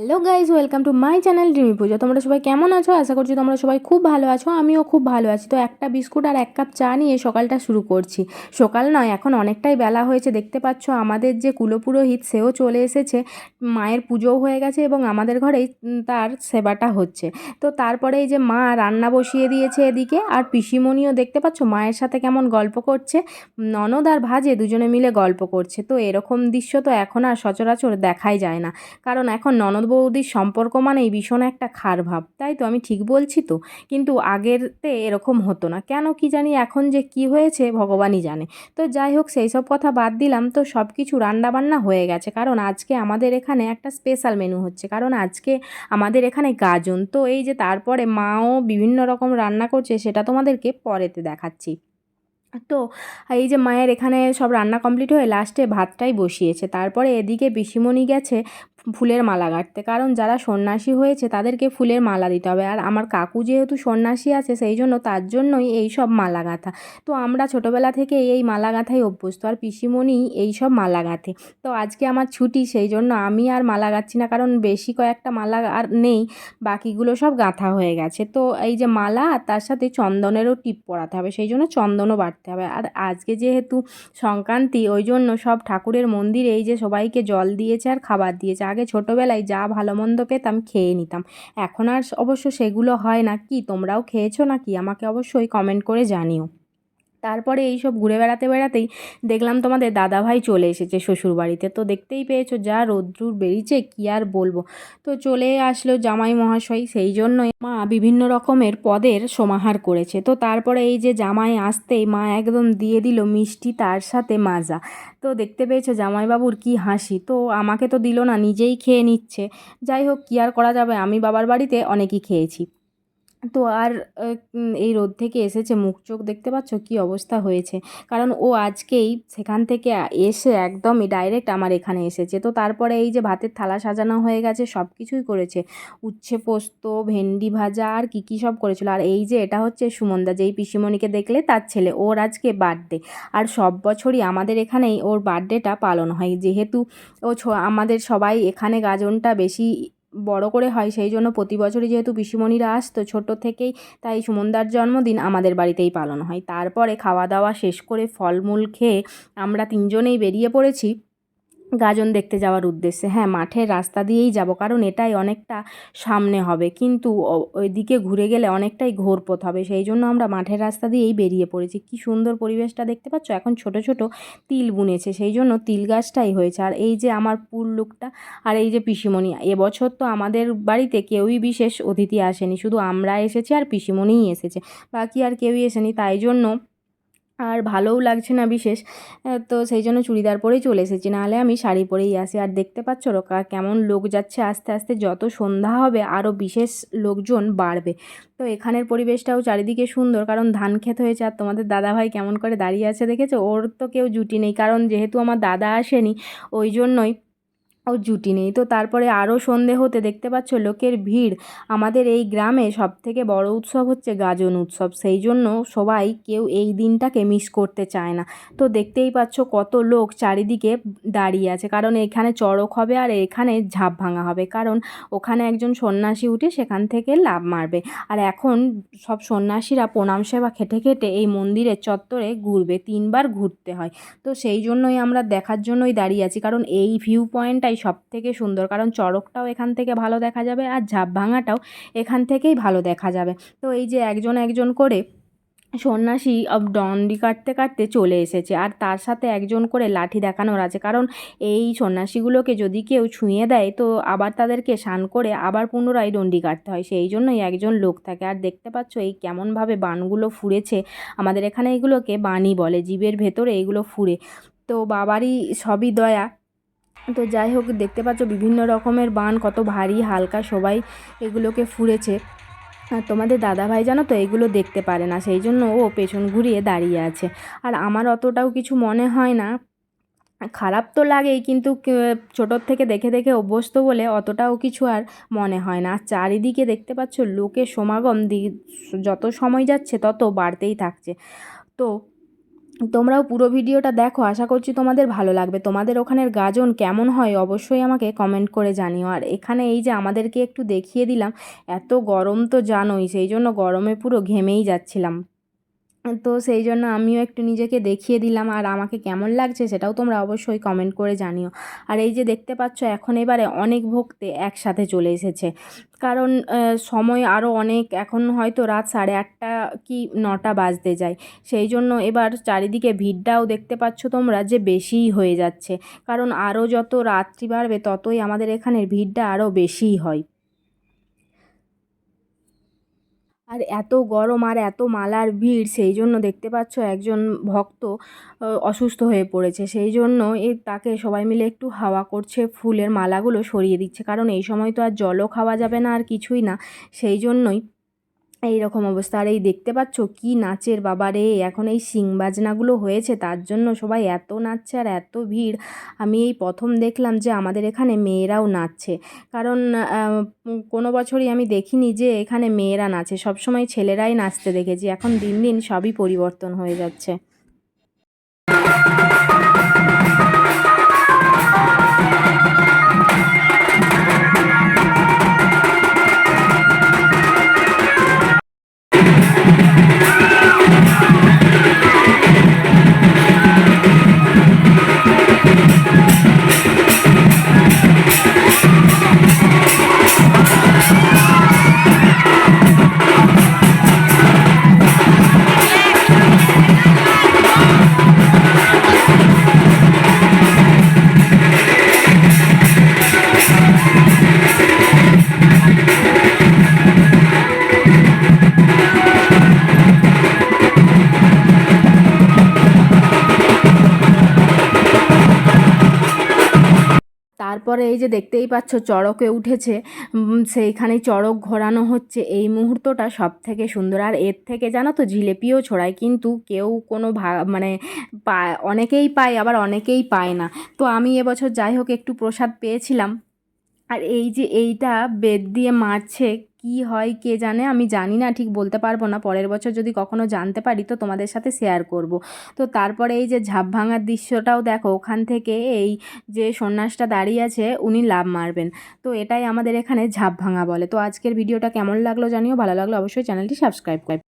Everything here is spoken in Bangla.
Hello guys, welcome to my channel Rimi পুজো। তোমরা সবাই কেমন আছো? আশা করছি তোমরা সবাই খুব ভালো আছো। আমিও খুব ভালো আছি। তো একটা বিস্কুট আর এক কাপ চা নিয়ে সকালটা শুরু করছি। সকাল নয়, এখন অনেকটাই বেলা হয়েছে। দেখতে পাচ্ছ আমাদের যে কুলপুরোহিত সেও চলে এসেছে। মায়ের পুজোও হয়ে গেছে এবং আমাদের ঘরেই তার সেবাটা হচ্ছে। তো তারপরে এই যে মা রান্না বসিয়ে দিয়েছে এদিকে, আর পিসিমণিও দেখতে পাচ্ছ মায়ের সাথে কেমন গল্প করছে। ননদ আর ভাজে দুজনে মিলে গল্প করছে। তো এরকম দৃশ্য তো এখন আর সচরাচর দেখাই যায় না, কারণ এখন ননদ বৌদির সম্পর্ক মানেই ভীষণ একটা খার ভাব। তাই তো, আমি ঠিক বলছি তো? কিন্তু আগেরতে এরকম হতো না, কেন কি জানি এখন যে কি হয়েছে ভগবানই জানে। তো যাই হোক, সেই সব কথা বাদ দিলাম। তো সব কিছু রান্নাবান্না হয়ে গেছে, কারণ আজকে আমাদের এখানে একটা স্পেশাল মেনু হচ্ছে, কারণ আজকে আমাদের এখানে গাজন। তো এই যে তারপরে মাও বিভিন্ন রকম রান্না করছে, সেটা তোমাদেরকে পরেতে দেখাচ্ছি। তো এই যে মায়ের এখানে সব রান্না কমপ্লিট হয়ে লাস্টে ভাতটাই বসিয়েছে। তারপরে এদিকে পিসিমণি গেছে ফুলের মালা গাঁথতে, কারণ যারা সন্ন্যাসী হয়েছে তাদেরকে ফুলের মালা দিতে হবে। আর আমার কাকু যেহেতু সন্ন্যাসী আছে, সেই জন্য তার জন্যই এই সব মালা গাঁথা। তো আমরা ছোটোবেলা থেকে এই মালা গাঁথাই অভ্যস্ত, আর পিসিমণি এই সব মালা গাঁথে। তো আজকে আমার ছুটি, সেই জন্য আমি আর মালা গাঁথছি না, কারণ বেশি কয়েকটা মালা আর নেই, বাকিগুলো সব গাঁথা হয়ে গেছে। তো এই যে মালা, আর তার সাথে চন্দনেরও টিপ পরাতে হবে, সেই জন্য চন্দনও বাটতে হবে। আর আজকে যেহেতু সংক্রান্তি, ওই জন্য সব ঠাকুরের মন্দিরে এই যে সবাইকে জল দিয়েছে আর খাবার দিয়েছে। আগে ছোটোবেলায় যা ভালো মন্দ পেতাম খেয়ে নিতাম, এখন আর অবশ্য সেগুলো হয় না। কি তোমরাও খেয়েছো নাকি? আমাকে অবশ্যই কমেন্ট করে জানিও। তারপরে এই সব ঘুরে বেড়াতে বেড়াতেই দেখলাম তোমাদের দাদাভাই চলে এসেছে শ্বশুরবাড়িতে। তো দেখতেই পেয়েছো যা রোদ্দুর বেরিয়েছে, কী আর বলবো। তো চলে আসলো জামাই মহাশয়, সেই জন্যই মা বিভিন্ন রকমের পদের সমাহার করেছে। তো তারপরে এই যে জামাই আসতেই মা একদম দিয়ে দিল মিষ্টি, তার সাথে মাজা। তো দেখতে পেয়েছো জামাইবাবুর কি হাসি। তো আমাকে তো দিল না, নিজেই খেয়ে নিচ্ছে। যাই হোক, কী আর করা যাবে, আমি বাবার বাড়িতে অনেকই খেয়েছি। তো আর এই রোদ থেকে এসেছে, মুখ চোখ দেখতে পাচ্ছ কী অবস্থা হয়েছে, কারণ ও আজকেই সেখান থেকে এসে একদমই ডাইরেক্ট আমার এখানে এসেছে। তো তারপরে এই যে ভাতের থালা সাজানো হয়ে গেছে, সব কিছুই করেছে। উচ্ছে পোস্ত, ভেন্ডি ভাজা, আর কী কী সব করেছিল। আর এই যে এটা হচ্ছে সুমনদা, যেই পিসিমণিকে দেখলে তার ছেলে, ওর আজকে বার্থডে। আর সব বছরই আমাদের এখানেই ওর বার্থডেটা পালন হয়, যেহেতু আমাদের সবাই এখানে গাজনটা বেশি বড় করে হয়, সেই জন্য প্রতি বছরই যেহেতু পিসিমণিরা আসতো ছোটো থেকেই, তাই সুমনদার জন্মদিন আমাদের বাড়িতেই পালন হয়। তারপরে খাওয়া দাওয়া শেষ করে ফলমূল খেয়ে আমরা তিনজনেই বেরিয়ে পড়েছি গাজন দেখতে যাওয়ার উদ্দেশ্যে। হ্যাঁ, মাঠের রাস্তা দিয়েই যাব, কারণ এটাই অনেকটা সামনে হবে, কিন্তু ওইদিকে ঘুরে গেলে অনেকটাই ঘোরপথ হবে, সেই জন্য আমরা মাঠের রাস্তা দিয়েই বেরিয়ে পড়েছি। কি সুন্দর পরিবেশটা দেখতে পাচ্ছ, এখন ছোট ছোট তিল বুনেছে, সেই জন্য তিল গাছটাই হয়েছে। আর এই যে আমার পুর লুকটা, আর এই যে পিসিমণি। এবছর তো আমাদের বাড়িতে কেউই বিশেষ অতিথি আসেনি, শুধু আমরা এসেছি আর পিসিমণিই এসেছে, বাকি আর কেউই এসেনি। তাই জন্য আর ভালোও লাগছে না বিশেষ। তো সেই জন্য চুড়িদার পরেই চলে এসেছি, নাহলে আমি শাড়ি পরেই আসি। আর দেখতে পাচ্ছ কেমন লোক যাচ্ছে আস্তে আস্তে, যত সন্ধ্যা হবে আরও বিশেষ লোকজন বাড়বে। তো এখানের পরিবেশটাও চারিদিকে সুন্দর, কারণ ধান ক্ষেত হয়েছে। আর তোমাদের দাদাভাই কেমন করে দাঁড়িয়ে আছে দেখেছো? ওর তো কেউ জুটি নেই, কারণ যেহেতু আমার দাদা আসেনি, ওই জন্যই ওর জুটি নেই। তো তারপরে আরও সন্ধে হতে দেখতে পাচ্ছ লোকের ভিড়। আমাদের এই গ্রামে সবথেকে বড় উৎসব হচ্ছে গাজন উৎসব, সেই জন্য সবাই কেউ এই দিনটাকে মিস করতে চায় না। তো দেখতেই পাচ্ছ কত লোক চারিদিকে দাঁড়িয়ে আছে, কারণ এখানে চড়ক হবে আর এখানে ঝাঁপ ভাঙা হবে, কারণ ওখানে একজন সন্ন্যাসী উঠে সেখান থেকে লাফ মারবে। আর এখন সব সন্ন্যাসীরা প্রণাম সেবা খেটে খেটে এই মন্দিরের চত্বরে ঘুরবে, 3বার ঘুরতে হয়। তো সেই জন্যই আমরা দেখার জন্যই দাঁড়িয়ে আছি, কারণ এই ভিউ পয়েন্টটাই সবথেকে সুন্দর, কারণ চড়কটাও এখান থেকে ভালো দেখা যাবে আর ঝাঁপ ভাঙাটাও এখান থেকেই ভালো দেখা যাবে। তো এই যে একজন একজন করে সন্ন্যাসী ডন্ডি কাটতে কাটতে চলে এসেছে, আর তার সাথে একজন করে লাঠি দেখানোর আছে, কারণ এই সন্ন্যাসীগুলোকে যদি কেউ ছুঁয়ে দেয় তো আবার তাদেরকে স্নান করে আবার পুনরায় ডন্ডি কাটতে হয়, সেই জন্যই একজন লোক থাকে। আর দেখতে পাচ্ছ এই কেমনভাবে বানগুলো ফুঁড়েছে, আমাদের এখানে এগুলোকে বানই বলে, জীবের ভেতরে এগুলো ফুঁড়ে। তো বাবারই সবই দয়া। তো যাই হোক, দেখতে পাচ্ছ বিভিন্ন রকমের বান, কত ভারী হালকা সবাই এগুলোকে ফুঁড়েছে। আর তোমাদের দাদাভাই জানো তো এগুলো দেখতে পারে না, সেই জন্য ও পেছন ঘুরিয়ে দাঁড়িয়ে আছে। আর আমার অতটাও কিছু মনে হয় না, খারাপ তো লাগেই, কিন্তু ছোটোর থেকে দেখে দেখে অভ্যস্ত বলে অতটাও কিছু আর মনে হয় না। আর চারিদিকে দেখতে পাচ্ছ লোকের সমাগম যত সময় যাচ্ছে তত বাড়তেই থাকছে। তো তোমরাও পুরো ভিডিওটা দেখো, আশা করছি তোমাদের ভালো লাগবে। তোমাদের ওখানের গাজন কেমন হয় অবশ্যই আমাকে কমেন্ট করে জানিও। আর এখানে এই যে আমাদেরকে একটু দেখিয়ে দিলাম, এত গরম তো জানোই, সেই জন্য গরমে পুরো ঘেমেই যাচ্ছিলাম। তো সেই জন্য আমিও একটু নিজেকে দেখিয়ে দিলাম, আর আমাকে কেমন লাগছে সেটাও তোমরা অবশ্যই কমেন্ট করে জানিও। আর এই যে দেখতে পাচ্ছ এখন এবারে অনেক ভক্তে একসাথে চলে এসেছে, কারণ সময় আরও অনেক, এখন হয়তো রাত 8:30 কি 9টা বাজতে যায়। সেই জন্য এবার চারিদিকে ভিড়টাও দেখতে পাচ্ছ তোমরা যে বেশিই হয়ে যাচ্ছে, কারণ আরও যত রাত্রি বাড়বে ততই আমাদের এখানের ভিড়টা আরও বেশিই হয়। আর এত গরম আর এত মালার ভিড়, সেই জন্য দেখতে পাচ্ছ একজন ভক্ত অসুস্থ হয়ে পড়েছে। সেই জন্য তাকে সবাই মিলে একটু হাওয়া করছে, ফুলের মালাগুলো সরিয়ে দিচ্ছে, কারণ এই সময় তো আর জলও খাওয়া যাবে না আর কিছুই না। সেই জন্যই এই রকম অবস্থা। আর এই দেখতে পাচ্ছ কি নাচের বাবা রে, এখন এই শিং বাজনাগুলো হয়েছে তার জন্য সবাই এত নাচছে আর এত ভিড়। আমি এই প্রথম দেখলাম যে আমাদের এখানে মেয়েরাও নাচছে, কারণ কোনো বছরই আমি দেখিনি যে এখানে মেয়েরা নাচে, সবসময় ছেলেরাই নাচতে দেখেছি। এখন দিন দিন সবই পরিবর্তন হয়ে যাচ্ছে। তারপরে এই যে দেখতেই পাচ্ছ চড়কে উঠেছে, সেইখানেই চড়ক ঘোরানো হচ্ছে। এই মুহূর্তটা সব থেকে সুন্দর। আর এর থেকে জানো তো জিলিপিও ছড়ায়, কিন্তু কেউ কোনো মানে অনেকেই পায় আবার অনেকেই পায় না। তো আমি এবছর যাই হোক একটু প্রসাদ পেয়েছিলাম। আর এই যে এইটা বেত দিয়ে মারছে, কি হয় কে জানে, আমি জানি না, ঠিক বলতে পারবো না। পরের বছর যদি কখনো জানতে পারি তো তোমাদের সাথে শেয়ার করব। তো তারপরে এই যে ঝাঁপ ভাঙার দৃশ্যটাও দেখো, ওখান থেকে এই যে সন্ন্যাসটা দাঁড়িয়ে আছে উনি লাফ মারবেন। তো এটাই আমাদের এখানে ঝাঁপ ভাঙা বলে। তো আজকের ভিডিওটা কেমন লাগলো জানিও, ভালো লাগলো অবশ্যই চ্যানেলটি সাবস্ক্রাইব করবে।